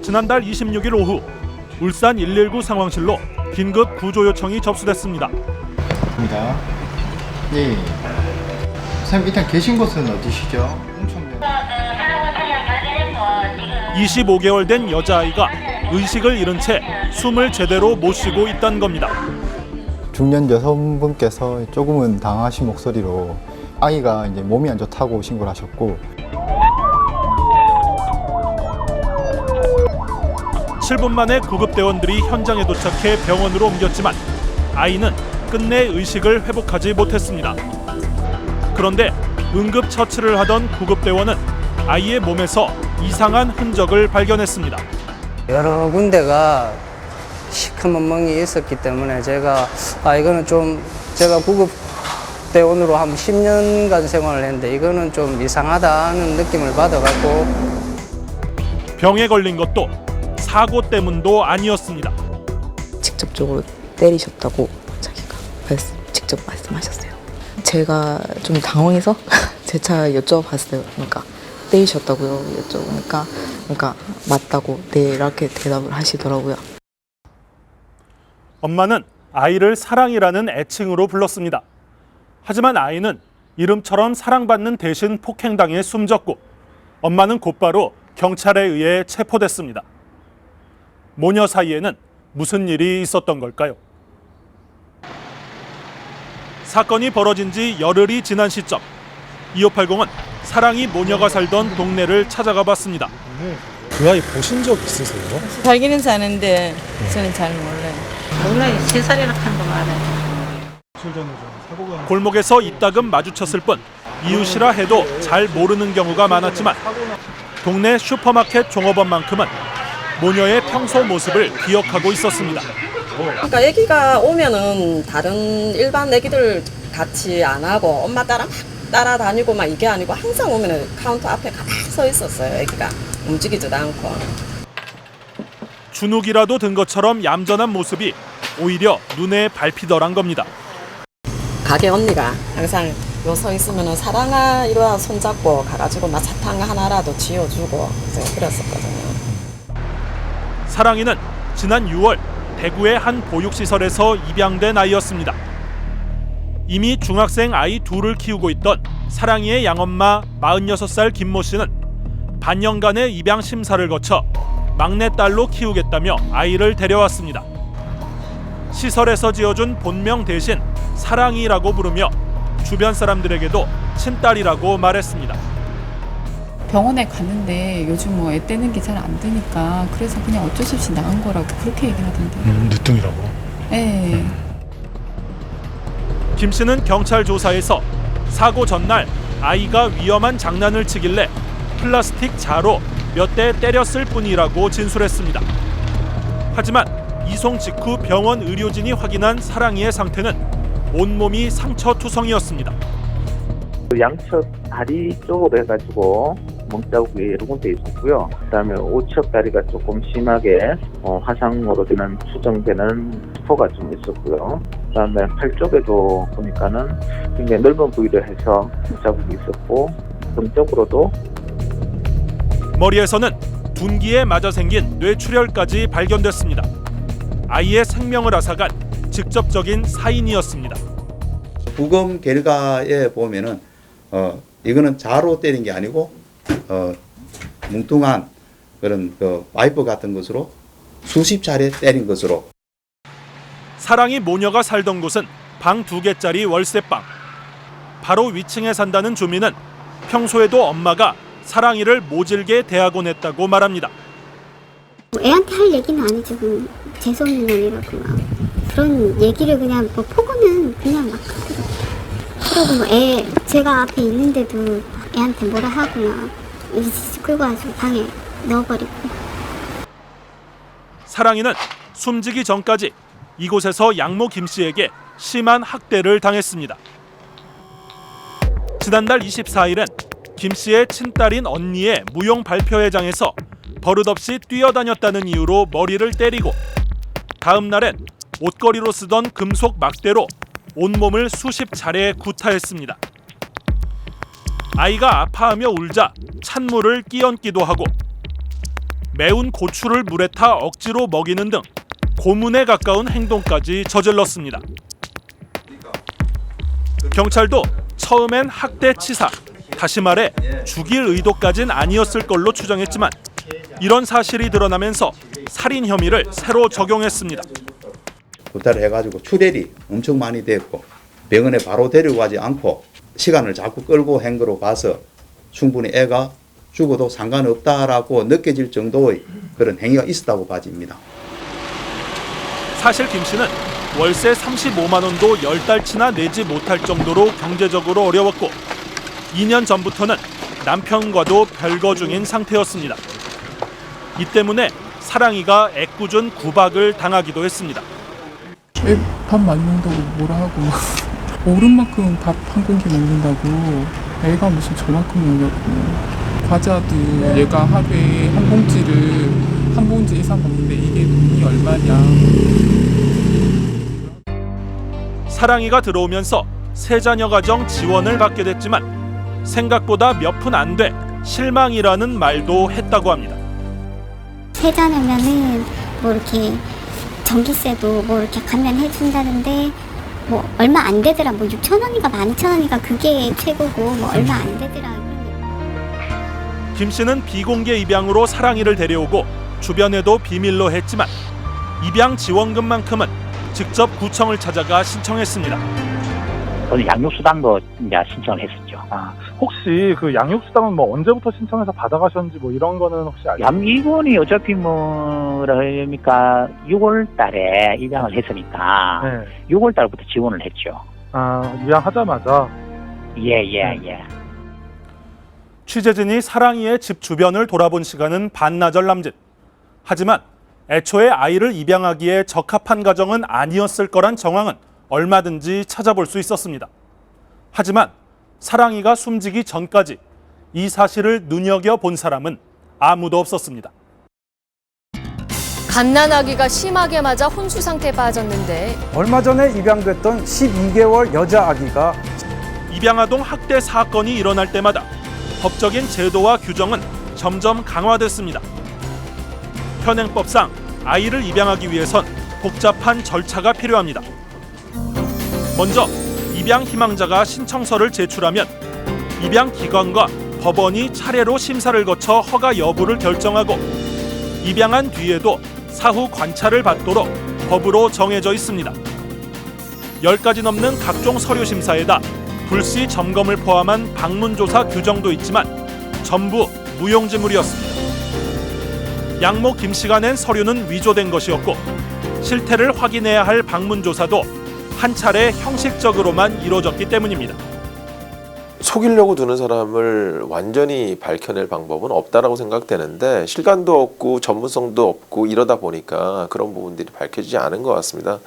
지난달 26일 오후 울산 119 상황실로 긴급 구조 요청이 접수됐습니다. 네. 선생님 일단 계신 곳은 어디시죠? 25개월 된 여자아이가 의식을 잃은 채 숨을 제대로 못 쉬고 있다는 겁니다. 중년 여성분께서 조금은 당하신 목소리로 아이가 이제 몸이 안 좋다고 신고를 하셨고 7분 만에 구급대원들이 현장에 도착해 병원으로 옮겼지만 아이는 끝내 의식을 회복하지 못했습니다. 그런데 응급처치를 하던 구급대원은 아이의 몸에서 이상한 흔적을 발견했습니다. 여러 군데가 시커먼 있었기 때문에 제가 이거는 좀 제가 구급대원으로 한 10년간 생활을 했는데 이거는 좀 이상하다는 느낌을 받아갖고 병에 걸린 것도 사고 때문도 아니었습니다. 직접적으로 때리셨다고 자기가 직접 말씀하셨어요. 제가 좀 당황해서 제 차 여쭤봤어요. 그러니까 때리셨다고요? 여쭤보니까 그러니까 맞다고 네 이렇게 대답을 하시더라고요. 엄마는 아이를 사랑이라는 애칭으로 불렀습니다. 하지만 아이는 이름처럼 사랑받는 대신 폭행당해 숨졌고 엄마는 곧바로 경찰에 의해 체포됐습니다. 모녀 사이에는 무슨 일이 있었던 걸까요? 사건이 벌어진 지 열흘이 지난 시점 2580은 사랑이 모녀가 살던 동네를 찾아가 봤습니다. 그 아이 보신 적 있으세요? 살기는 사는데 저는 잘 몰라요. 몰라요. 3살이라 한 거 알아요. 골목에서 이따금 마주쳤을 뿐 이웃이라 해도 잘 모르는 경우가 많았지만 동네 슈퍼마켓 종업원만큼은 모녀의 평소 모습을 기억하고 있었습니다. 그러니까 아기가 오면은 다른 일반 아기들 같이 안 하고 엄마 따라 막 따라다니고 막 이게 아니고 항상 오면은 카운터 앞에 가만히 서 있었어요. 아기가 움직이지도 않고. 주눅이라도 든 것처럼 얌전한 모습이 오히려 눈에 밟히더란 겁니다. 가게 언니가 항상 요 서 있으면은 사랑아 이러다 손잡고 가가지고 막 사탕 하나라도 쥐어주고 그랬었거든요. 사랑이는 지난 6월 대구의 한 보육시설에서 입양된 아이였습니다. 이미 중학생 아이 둘을 키우고 있던 사랑이의 양엄마 46살 김모 씨는 반년간의 입양 심사를 거쳐 막내딸로 키우겠다며 아이를 데려왔습니다. 시설에서 지어준 본명 대신 사랑이라고 부르며 주변 사람들에게도 친딸이라고 말했습니다. 병원에 갔는데 요즘 뭐 애 떼는 게 잘 안 되니까 그래서 그냥 어쩔 수 없이 나은 거라고 그렇게 얘기를 하던데요. 늦둥이라고? 네. 김 씨는 경찰 조사에서 사고 전날 아이가 위험한 장난을 치길래 플라스틱 자로 몇 대 때렸을 뿐이라고 진술했습니다. 하지만 이송 직후 병원 의료진이 확인한 사랑이의 상태는 온몸이 상처투성이었습니다. 양측 다리 쪽으로 해가지고 멍자국이 여러 군데 있었고요. 그다음에 우측 다리가 조금 심하게 화상으로 되는 추정되는 수포가 좀 있었고요. 그다음에 팔 쪽에도 보니까는 굉장히 넓은 부위를 해서 자국이 있었고 등 쪽으로도 머리에서는 둔기에 맞아 생긴 뇌출혈까지 발견됐습니다. 아이의 생명을 앗아간 직접적인 사인이었습니다. 부검 결과에 보면은 이거는 자로 때린 게 아니고 뭉퉁한 그런 와이프 같은 것으로 수십 차례 때린 것으로. 사랑이 모녀가 살던 곳은 방 2개짜리 월세방. 바로 위층에 산다는 주민은 평소에도 엄마가 사랑이를 모질게 대하곤 했다고 말합니다. 애한테 할 얘기는 아니지, 재수없는 년이라고 막 그런 얘기를 그냥 뭐 폭언은 그냥 막 하더라고요. 그리고 뭐 제가 앞에 있는데도 애한테 뭐라 하거나 끌고 와서 방에 넣어버리고. 사랑이는 숨지기 전까지 이곳에서 양모 김 씨에게 심한 학대를 당했습니다. 지난달 24일엔 김 씨의 친딸인 언니의 무용 발표회장에서 버릇없이 뛰어다녔다는 이유로 머리를 때리고 다음 날엔 옷걸이로 쓰던 금속 막대로 온몸을 수십 차례 구타했습니다. 아이가 아파하며 울자 찬물을 끼얹기도 하고 매운 고추를 물에 타 억지로 먹이는 등 고문에 가까운 행동까지 저질렀습니다. 경찰도 처음엔 학대치사, 다시 말해 죽일 의도까진 아니었을 걸로 추정했지만 이런 사실이 드러나면서 살인 혐의를 새로 적용했습니다. 구타를 해가지고 출혈이 엄청 많이 됐고 병원에 바로 데려가지 않고 시간을 자꾸 끌고 한 거로 봐서 충분히 애가 죽어도 상관없다라고 느껴질 정도의 그런 행위가 있었다고 봐집니다. 사실 김 씨는 월세 35만 원도 10달치나 내지 못할 정도로 경제적으로 어려웠고 2년 전부터는 남편과도 별거 중인 상태였습니다. 이 때문에 사랑이가 애꿎은 구박을 당하기도 했습니다. 애 밥 많이 먹는다고 뭐라 하고 어른만큼 밥 한 공기 먹는다고 애가 무슨 저만큼 먹냐고 과자도 얘가 하루에 한 봉지 이상 먹는데 이게 돈이 얼마냐. 사랑이가 들어오면서 세자녀 가정 지원을 받게 됐지만 생각보다 몇 푼 안 돼 실망이라는 말도 했다고 합니다. 세자녀면은 뭐 이렇게 전기세도 뭐 이렇게 감면해 준다는데 뭐 얼마 안 되더라. 뭐 6,000원인가 12,000원인가 그게 최고고 뭐 얼마 안 되더라. 김 씨는 비공개 입양으로 사랑이를 데려오고 주변에도 비밀로 했지만 입양 지원금만큼은 직접 구청을 찾아가 신청했습니다. 저는 양육수당도 이제 신청을 했었죠. 혹시 그 양육수당은 뭐 언제부터 신청해서 받아가셨는지 뭐 이런 거는 혹시 알죠? 이분이 어차피 뭐랄까 6월 달에 입양을 했으니까 네. 6월 달부터 지원을 했죠. 입양하자마자? 예. 취재진이 사랑이의 집 주변을 돌아본 시간은 반나절 남짓. 하지만 애초에 아이를 입양하기에 적합한 가정은 아니었을 거란 정황은 얼마든지 찾아볼 수 있었습니다. 하지만 사랑이가 숨지기 전까지 이 사실을 눈여겨본 사람은 아무도 없었습니다. 갓난아기가 심하게 맞아 혼수 상태에 빠졌는데 얼마 전에 입양됐던 12개월 여자 아기가 입양아동 학대 사건이 일어날 때마다 법적인 제도와 규정은 점점 강화됐습니다. 현행법상 아이를 입양하기 위해선 복잡한 절차가 필요합니다. 먼저 입양 희망자가 신청서를 제출하면 입양 기관과 법원이 차례로 심사를 거쳐 허가 여부를 결정하고 입양한 뒤에도 사후 관찰을 받도록 법으로 정해져 있습니다. 10가지 넘는 각종 서류 심사에다 불시 점검을 포함한 방문조사 규정도 있지만 전부 무용지물이었습니다. 양모 김 씨가 낸 서류는 위조된 것이었고 실태를 확인해야 할 방문조사도 한 차례 형식적으로만 이루어졌기 때문입니다. 속이려고 드는 사람을 완전히 밝혀낼 방법은 없다라고 생각되는데 실감도 없고 전문성도 없고 이러다 보니까 그런 부분들이 밝혀지지 않은 것 같습니다.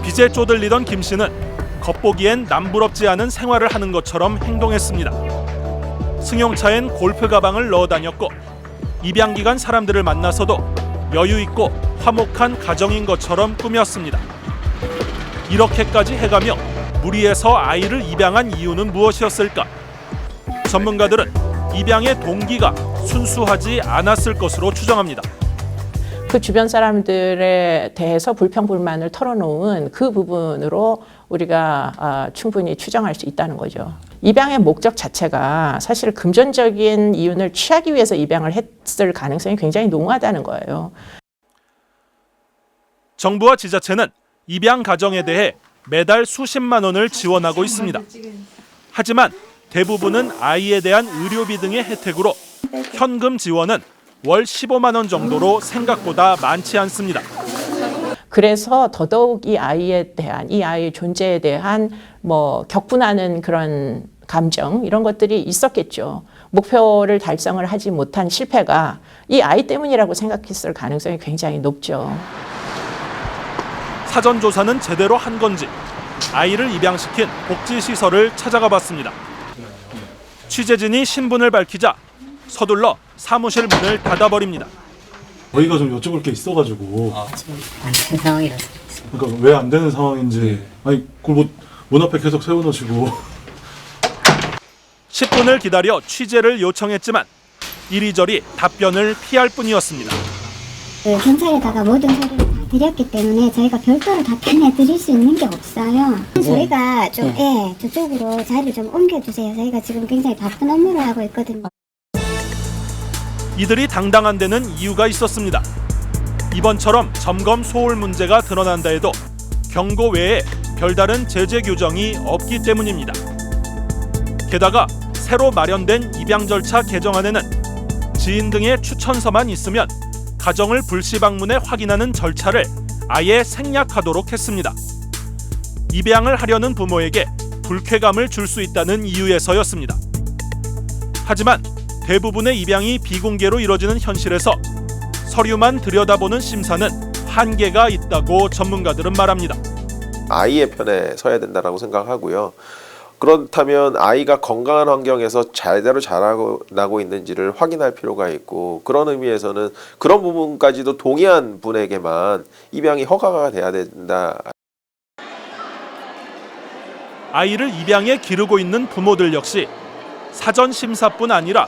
빚에 쪼들리던 김 씨는 겉보기엔 남부럽지 않은 생활을 하는 것처럼 행동했습니다. 승용차엔 골프 가방을 넣어 다녔고 입양 기간 사람들을 만나서도 여유 있고 화목한 가정인 것처럼 꾸몄습니다. 이렇게까지 해가며 무리해서 아이를 입양한 이유는 무엇이었을까? 전문가들은 입양의 동기가 순수하지 않았을 것으로 추정합니다. 그 주변 사람들에 대해서 불평불만을 털어놓은 그 부분으로 우리가 충분히 추정할 수 있다는 거죠. 입양의 목적 자체가 사실 금전적인 이윤을 취하기 위해서 입양을 했을 가능성이 굉장히 농후하다는 거예요. 정부와 지자체는 입양 가정에 대해 매달 수십만 원을 지원하고 있습니다. 하지만 대부분은 아이에 대한 의료비 등의 혜택으로 현금 지원은 월 15만 원 정도로 생각보다 많지 않습니다. 그래서 더더욱 이 아이에 대한, 이 아이의 존재에 대한 격분하는 그런 감정, 이런 것들이 있었겠죠. 목표를 달성을 하지 못한 실패가 이 아이 때문이라고 생각했을 가능성이 굉장히 높죠. 사전조사는 제대로 한 건지 아이를 입양시킨 복지시설을 찾아가 봤습니다. 취재진이 신분을 밝히자 서둘러 사무실 문을 닫아버립니다. 저희가 좀 여쭤볼 게 있어가지고. 안 되는 상황이라서. 그러니까 왜 안 되는 상황인지. 아니 그걸 문 앞에 계속 세워놓으시고. 10분을 기다려 취재를 요청했지만 이리저리 답변을 피할 뿐이었습니다. 경찰에다가 모든 서류를 다 드렸기 때문에 저희가 별도로 답변해 드릴 수 있는 게 없어요. 저희가 좀 저쪽으로 자리를 좀 옮겨주세요. 저희가 지금 굉장히 바쁜 업무를 하고 있거든요. 이들이 당당한 데는 이유가 있었습니다. 이번처럼 점검 소홀 문제가 드러난다 해도 경고 외에 별다른 제재 규정이 없기 때문입니다. 게다가 새로 마련된 입양 절차 개정안에는 지인 등의 추천서만 있으면 가정을 불시 방문해 확인하는 절차를 아예 생략하도록 했습니다. 입양을 하려는 부모에게 불쾌감을 줄 수 있다는 이유에서였습니다. 하지만 대부분의 입양이 비공개로 이뤄지는 현실에서 서류만 들여다보는 심사는 한계가 있다고 전문가들은 말합니다. 아이의 편에 서야 된다고 생각하고요. 그렇다면 아이가 건강한 환경에서 제대로 자라고 있는지를 확인할 필요가 있고, 그런 의미에서는 그런 부분까지도 동의한 분에게만 입양이 허가가 돼야 된다. 아이를 입양에 기르고 있는 부모들 역시 사전 심사뿐 아니라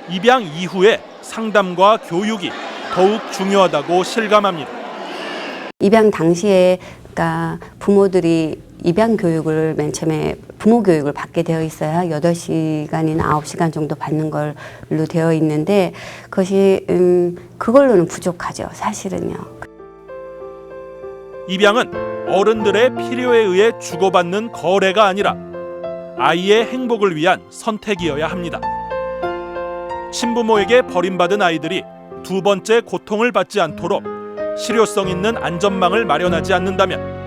입양 이후의 상담과 교육이 더욱 중요하다고 실감합니다. 입양 당시에 그러니까 부모들이 입양 교육을 맨 처음에 부모 교육을 받게 되어 있어야 8시간이나 9시간 정도 받는 걸로 되어 있는데 그것이 그걸로는 부족하죠, 사실은요. 입양은 어른들의 필요에 의해 주고받는 거래가 아니라 아이의 행복을 위한 선택이어야 합니다. 친부모에게 버림받은 아이들이 두 번째 고통을 받지 않도록 실효성 있는 안전망을 마련하지 않는다면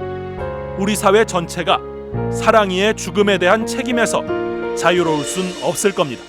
우리 사회 전체가 사랑이의 죽음에 대한 책임에서 자유로울 순 없을 겁니다.